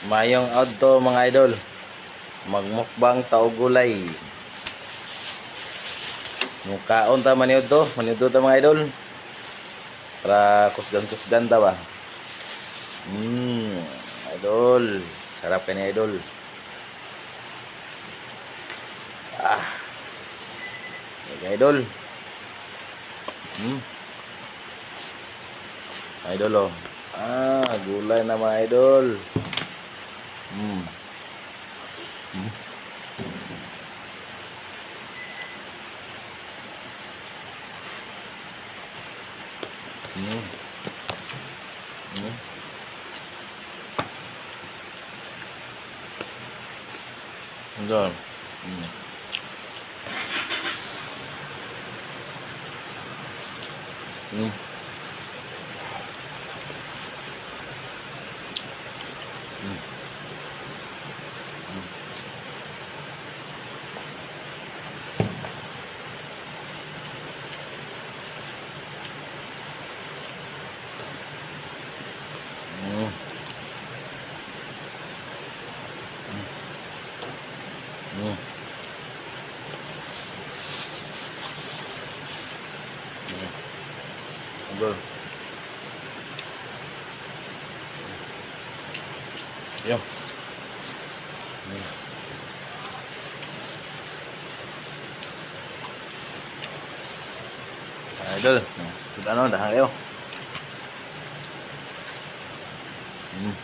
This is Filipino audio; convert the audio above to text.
Mayong adto mga idol. Magmukbang taog gulay. Mukaon ta maniud to ta mga idol. Para kusgan-kusgan ta ba. Idol. Sarap kani idol. Okay, idol. Idol oh. Gulay na mga idol. Idol. Idol. Yo. Idol, sudah ano dah kayo. Mm.